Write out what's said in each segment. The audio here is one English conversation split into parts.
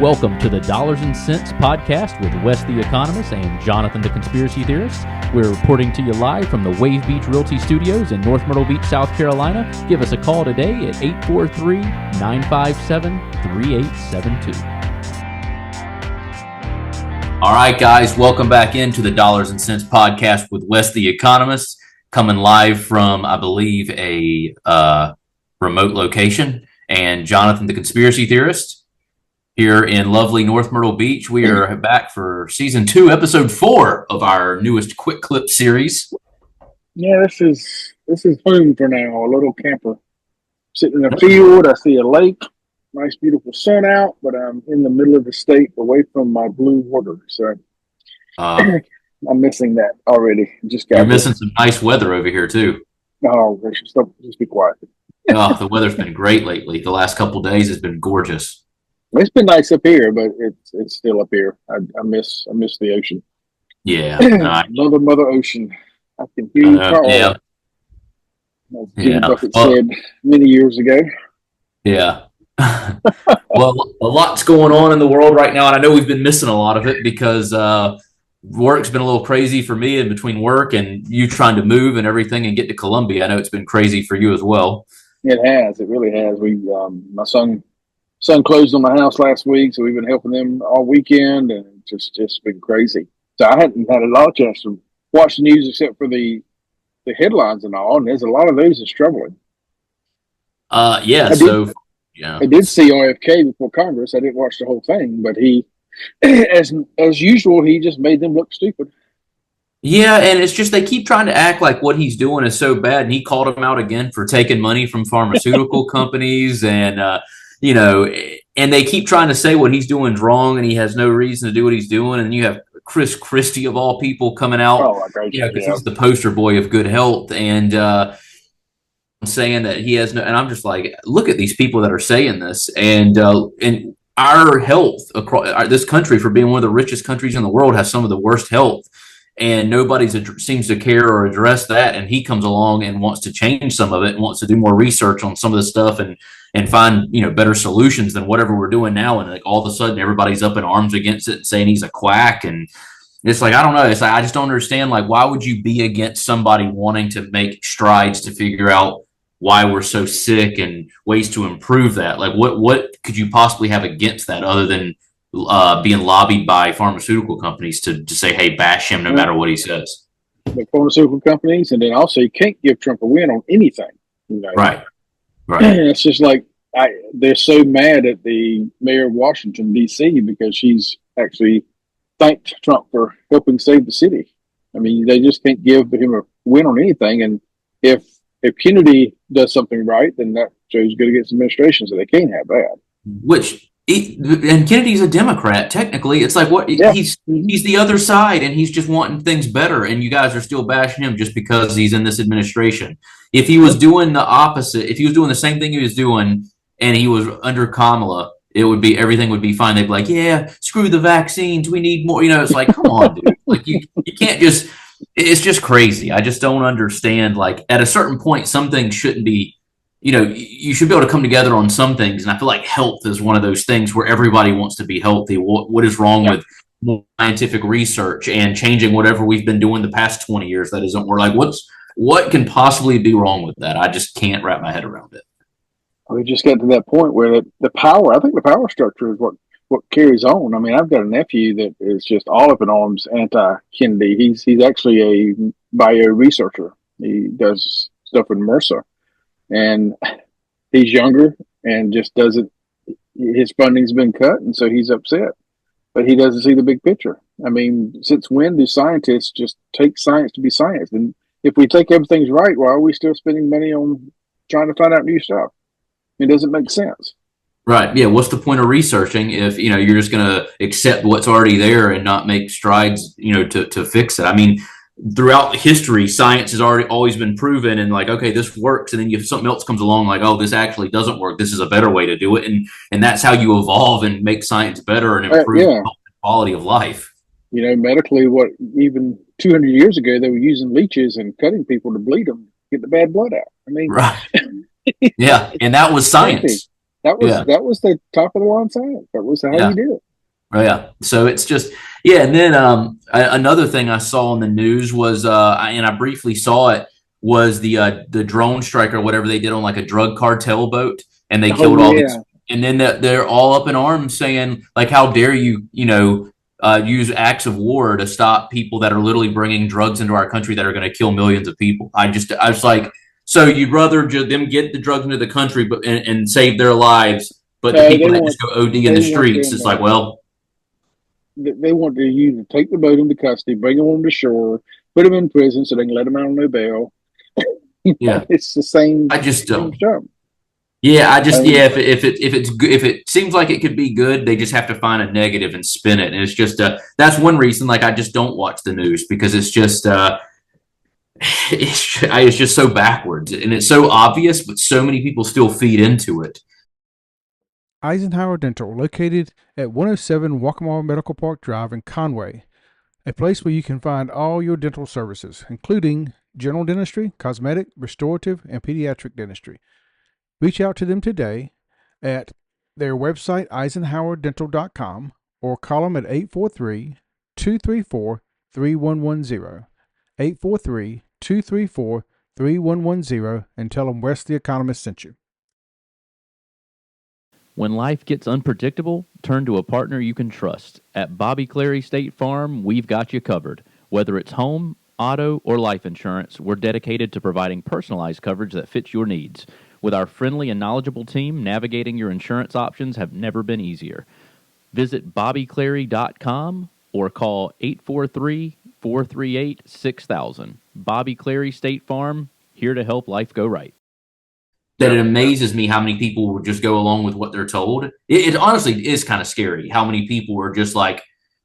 Welcome to the Dollars and Cents podcast with Wes the Economist and Jonathan the Conspiracy Theorist. We're reporting to you live from the Wave Beach Realty Studios in North Myrtle Beach, South Carolina. Give us a call today at 843-957-3872. All right, guys, welcome back into the Dollars and Cents podcast with Wes the Economist, coming live from, I believe, a remote location, and Jonathan the Conspiracy Theorist here in lovely North Myrtle Beach. We are back for season 2, episode 4 of our newest quick clip series. Yeah, this is home for now. A little camper sitting in a field. I see a lake, nice beautiful sun out, but I'm in the middle of the state, away from my blue water. So I'm missing that already. You're missing some nice weather over here too. Oh, just be quiet. The weather's been great lately. The last couple of days has been gorgeous. It's been nice up here, but it's still up here. I miss the ocean. Yeah, Mother Ocean. I can hear you call. Yeah. As Jimmy Buffett said many years ago. Yeah. Well, a lot's going on in the world right now, and I know we've been missing a lot of it because work's been a little crazy for me in between work and you trying to move and everything and get to Columbia. I know it's been crazy for you as well. It has. It really has. My son closed on the house last week, so we've been helping them all weekend, and it's just been crazy. So I hadn't had a lot of chance to watch the news except for the headlines and all, and there's a lot of those that's troubling. I did see RFK before Congress. I didn't watch the whole thing, but he, as usual, he just made them look stupid. Yeah, and it's just they keep trying to act like what he's doing is so bad, and he called him out again for taking money from pharmaceutical companies, and and they keep trying to say what he's doing is wrong, and he has no reason to do what he's doing. And you have Chris Christie of all people coming out, because he's the poster boy of good health, and saying that he has no. And I'm just like, look at these people that are saying this, and our health across this country, for being one of the richest countries in the world, has some of the worst health. And nobody seems to care or address that. And he comes along and wants to change some of it and wants to do more research on some of the stuff and find, better solutions than whatever we're doing now. And like all of a sudden everybody's up in arms against it and saying he's a quack. And it's like, I don't know. It's like, I just don't understand. Like, why would you be against somebody wanting to make strides to figure out why we're so sick and ways to improve that? Like, what could you possibly have against that other than being lobbied by pharmaceutical companies to say, hey, bash him no matter what he says? The pharmaceutical companies, and then also you can't give Trump a win on anything. Right. It's just like they're so mad at the mayor of Washington, D.C., because she's actually thanked Trump for helping save the city. I mean, they just can't give him a win on anything. And if Kennedy does something right, then that shows good against the administration, so they can't have that. And Kennedy's a Democrat, technically. It's like, what? Yeah. He's the other side, and he's just wanting things better, and you guys are still bashing him just because he's in this administration. If he was doing the opposite, if he was doing the same thing he was doing, and he was under Kamala, everything would be fine. They'd be like, yeah, screw the vaccines, we need more. It's like, come on, dude. Like, you can't just. It's just crazy. I just don't understand. Like, at a certain point, some things shouldn't be. You should be able to come together on some things. And I feel like health is one of those things where everybody wants to be healthy. What is wrong with scientific research and changing whatever we've been doing the past 20 years that isn't work? Like, what can possibly be wrong with that? I just can't wrap my head around it. We just got to that point where the power structure is what carries on. I mean, I've got a nephew that is just all up in arms anti-Kennedy. He's actually a bio researcher. He does stuff in Mercer. And he's younger and just doesn't, his funding's been cut, and so he's upset. But he doesn't see the big picture. I mean, since when do scientists just take science to be science? And if we take everything's right, why are we still spending money on trying to find out new stuff? It doesn't make sense. Right. Yeah. What's the point of researching if, you're just going to accept what's already there and not make strides, to fix it? I mean, throughout history, science has always been proven, and like, okay, this works, and then if something else comes along, like, oh, this actually doesn't work, this is a better way to do it, and that's how you evolve and make science better and improve the quality of life. Medically, even 200 years ago, they were using leeches and cutting people to bleed them, get the bad blood out. I mean, right? Yeah, and that was science. Yeah, that was the top of the line science. That was how you yeah. did it. Oh, yeah. So it's just, yeah. And then another thing I saw in the news was, and I briefly saw it, was the drone strike or whatever they did on like a drug cartel boat, and they Oh killed all these. yeah, And then they're all up in arms saying, like, how dare you, use acts of war to stop people that are literally bringing drugs into our country that are going to kill millions of people. I was like, so you'd rather them get the drugs into the country, but and save their lives, but the no, people that just go OD in they the want streets, them it's like, well, they want you to take the boat into custody, bring them on the shore, put them in prison so they can let them out on no bail. yeah. It's the same I just same stuff. yeah, I yeah. mean, If it seems like it could be good, they just have to find a negative and spin it. And it's just that's one reason. Like I just don't watch the news because it's just it's just so backwards and it's so obvious, but so many people still feed into it. Eisenhower Dental, located at 107 Waccamaw Medical Park Drive in Conway, a place where you can find all your dental services, including general dentistry, cosmetic, restorative, and pediatric dentistry. Reach out to them today at their website, eisenhowerdental.com, or call them at 843 234 3110. 843 234 3110 and tell them Wes the Economist sent you. When life gets unpredictable, turn to a partner you can trust. At Bobby Clary State Farm, we've got you covered. Whether it's home, auto, or life insurance, we're dedicated to providing personalized coverage that fits your needs. With our friendly and knowledgeable team, navigating your insurance options have never been easier. Visit bobbyclary.com or call 843-438-6000. Bobby Clary State Farm, here to help life go right. That it amazes me how many people will just go along with what they're told. It honestly is kind of scary how many people are just like,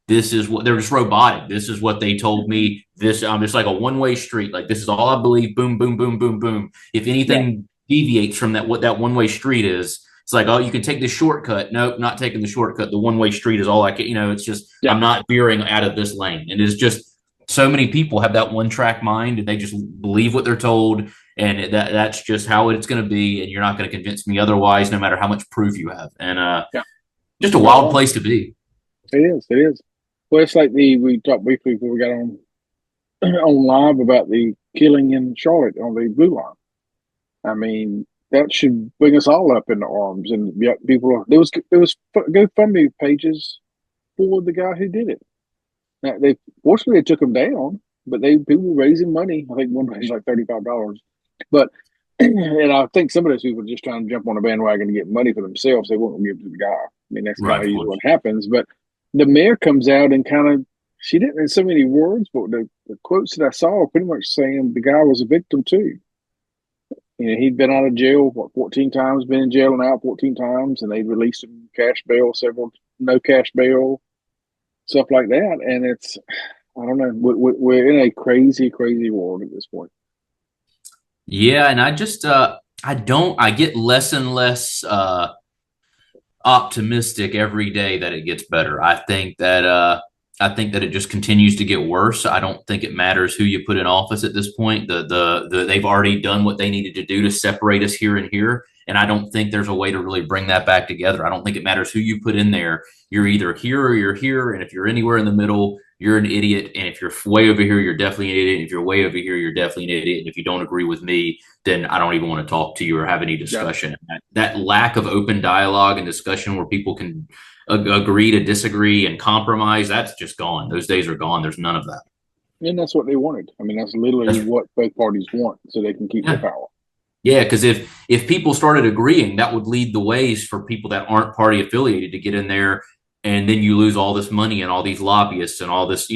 this is what they're just robotic. This is what they told me. This I'm just like a one-way street. Like this is all I believe. Boom, boom, boom, boom, boom. If yeah, anything deviates from that, what that one-way street is, it's like, oh, you can take the shortcut. Nope, not taking the shortcut. The one-way street is all I can. It's just yeah. I'm not veering out of this lane. And it's just so many people have that one-track mind and they just believe what they're told and that's just how it's going to be, and you're not going to convince me otherwise, no matter how much proof you have. And Yeah. just a Not wild wrong. place to be. It is. It is. Well, it's like we talked briefly before we got on on live about the killing in Charlotte on the blue line. I mean, that should bring us all up in the arms. And yet, there was GoFundMe pages for the guy who did it. Now, they fortunately they took him down, but people were raising money. I think one was like $35. But and I think some of those people are just trying to jump on a bandwagon to get money for themselves. They won't give it to the guy. I mean, that's kind Right, of of usually course. what happens. But the mayor comes out and kind of, she didn't in so many words, but the quotes that I saw are pretty much saying the guy was a victim too. He'd been out of jail, 14 times, been in jail and out 14 times, and they released him cash bail, several no cash bail, stuff like that. And I don't know, we're in a crazy, crazy world at this point. Yeah, and I get less and less optimistic every day that it gets better. I think that it just continues to get worse. I don't think it matters who you put in office at this point. They've already done what they needed to do to separate us here and here, and I don't think there's a way to really bring that back together. I don't think it matters who you put in there. You're either here or you're here, and if you're anywhere in the middle, you're an idiot. And if you're way over here, you're definitely an idiot. And if you're way over here, you're definitely an idiot. And if you don't agree with me, then I don't even want to talk to you or have any Yeah. discussion. That lack of open dialogue and discussion where people can agree to disagree and compromise, that's just gone. Those days are gone. There's none of that. And that's what they wanted. I mean, that's literally That's, what both parties want so they can keep their yeah. power. Yeah, because if people started agreeing, that would lead the ways for people that aren't party affiliated to get in there, and then you lose all this money and all these lobbyists and all this,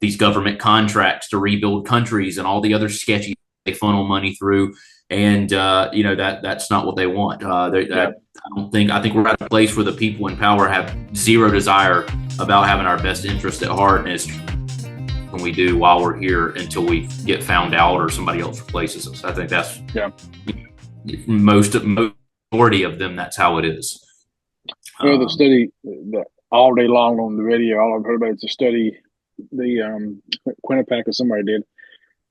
these government contracts to rebuild countries and all the other sketchy they funnel money through, and that's not what they want. I think we're at a place where the people in power have zero desire about having our best interest at heart, and it's when we do while we're here until we get found out or somebody else replaces us. I think that's majority of them. That's how it is. Well, the study all day long on the radio, all I've heard about is a study the Quinnipiac or somebody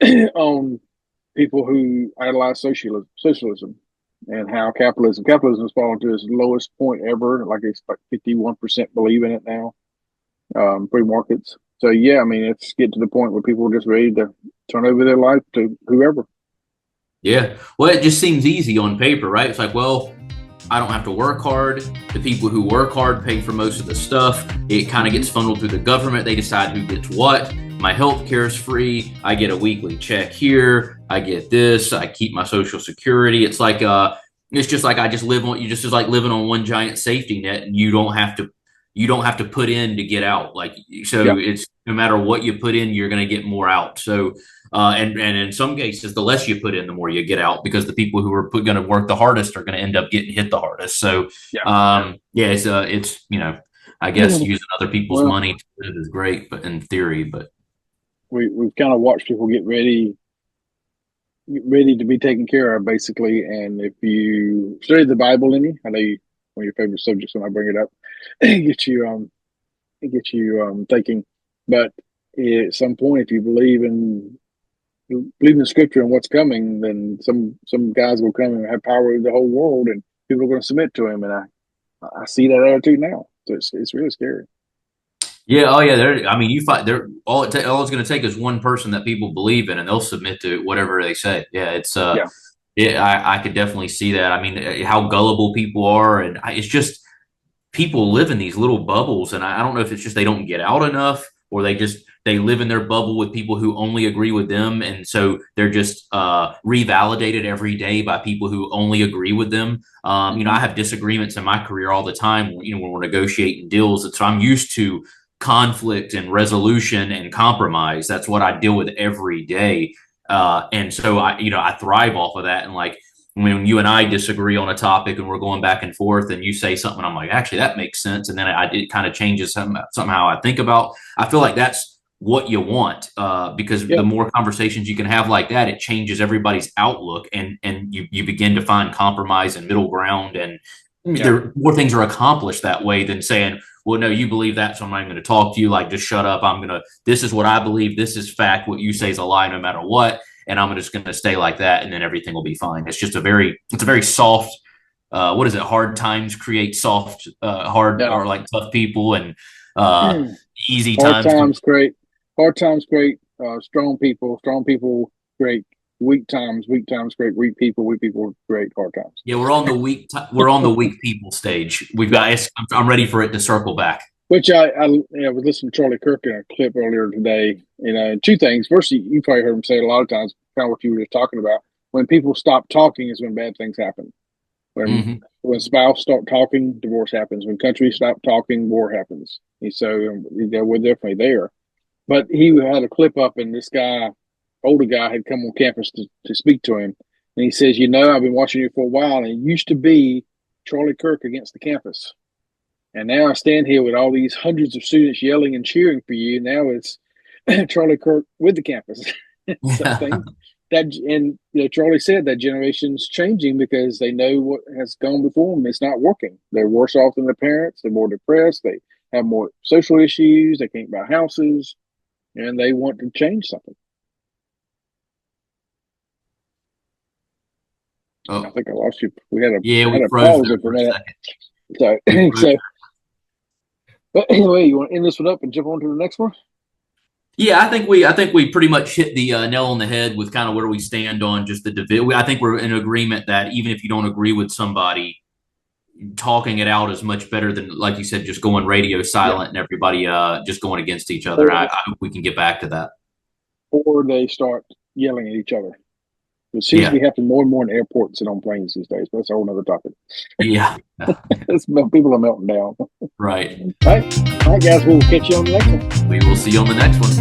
did on people who idolize socialism. and how capitalism has fallen to its lowest point ever. Like it's like 51% believe in it now. Free markets. So yeah, I mean, it's getting to the point where people are just ready to turn over their life to whoever. Yeah. Well, it just seems easy on paper, right? It's like, well, I don't have to work hard. The people who work hard pay for most of the stuff. It kind of gets funneled through the government. They decide who gets what. My health care is free. I get a weekly check here. I get this. I keep my social security. It's just like I just live on. You just is like living on one giant safety net, and you don't have to put in to get out. Like so, Yeah. it's no matter what you put in, you're going to get more out. So and in some cases, the less you put in, the more you get out because the people who are going to work the hardest are going to end up getting hit the hardest. So, Yeah. yeah, it's I guess using other people's Well, money to live is great, but in theory, but we've kind of watched people get ready to be taken care of, basically. And if you study the Bible any, I know one of your favorite subjects when I bring it up, it gets you thinking. But at some point, if you believe in scripture and what's coming, then some guys will come and have power over the whole world, and people are going to submit to him. And I see that attitude now. So it's really scary. yeah, oh yeah, I mean, you find there all it's going to take is one person that people believe in, and they'll submit to whatever they say. Yeah, Yeah. yeah, I could definitely see that. I mean, how gullible people are, and it's just people live in these little bubbles, and I don't know if it's just they don't get out enough, or they live in their bubble with people who only agree with them, and so they're just revalidated every day by people who only agree with them. I have disagreements in my career all the time. When we're negotiating deals, and so I'm used to conflict and resolution and compromise. That's what I deal with every day. And so I thrive off of that. And like when you and I disagree on a topic and we're going back and forth and you say something, I'm like, actually, that makes sense. And then it kind of changes somehow I think about. I feel like that's what you want because Yeah. the more conversations you can have like that, it changes everybody's outlook and you begin to find compromise and middle ground. And more things are accomplished that way than saying, well, no, you believe that, so I'm not even going to talk to you. Like, just shut up. This is what I believe. This is fact. What you say is a lie no matter what. And I'm just going to stay like that. And then everything will be fine. It's a very soft, what is it? Hard times create soft, hard or like tough people and easy Hard times. times create strong people. Strong people create weak times. Weak times create weak people. Weak people create hard times. Yeah, we're on the weak people stage. I'm ready for it to circle back. Which I was listening to Charlie Kirk in a clip earlier today. Two things. First, you probably heard him say it a lot of times, kind of what you were just talking about. When people stop talking is when bad things happen. When spouse start talking, divorce happens. When countries stop talking, war happens. And so we're definitely there. But he had a clip up, and this guy, older guy, had come on campus to speak to him. And he says, I've been watching you for a while, and it used to be Charlie Kirk against the campus. And now I stand here with all these hundreds of students yelling and cheering for you. Now it's Charlie Kirk with the campus. Charlie said that generation's changing because they know what has gone before them. It's not working. They're worse off than their parents. They're more depressed. They have more social issues. They can't buy houses, and they want to change something. Oh. I think I lost you. We had we a froze pause for a minute. So, but anyway, you want to end this one up and jump on to the next one? Yeah, I think we pretty much hit the nail on the head with kind of where we stand on just the division. I think we're in agreement that even if you don't agree with somebody, talking it out is much better than, like you said, just going radio silent and everybody just going against each other. I hope we can get back to that. Or they start yelling at each other. It seems to be happening more and more in airports and on planes these days, but that's a whole other topic. Yeah. People are melting down. Right. All right, guys, we'll catch you on the next one. We will see you on the next one.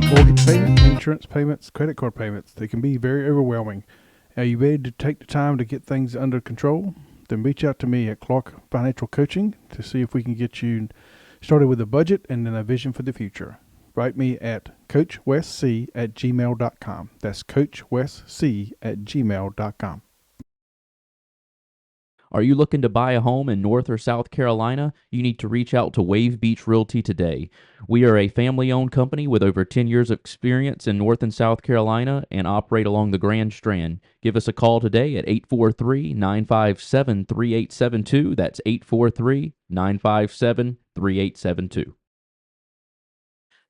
Mortgage payments, insurance payments, credit card payments, they can be very overwhelming. Are you ready to take the time to get things under control? Then reach out to me at Clark Financial Coaching to see if we can get you started with a budget and then a vision for the future. Write me at coachwestc@gmail.com. That's coachwestc@gmail.com. Are you looking to buy a home in North or South Carolina? You need to reach out to Wave Beach Realty today. We are a family-owned company with over 10 years of experience in North and South Carolina and operate along the Grand Strand. Give us a call today at 843-957-3872. That's 843-957-3872.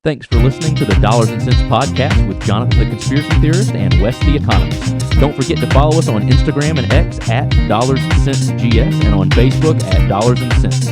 Thanks for listening to the Dollars and Cents Podcast with Jonathan the Conspiracy Theorist and Wes the Economist. Don't forget to follow us on Instagram and X at Dollars and Cents GS and on Facebook at Dollars and Cents.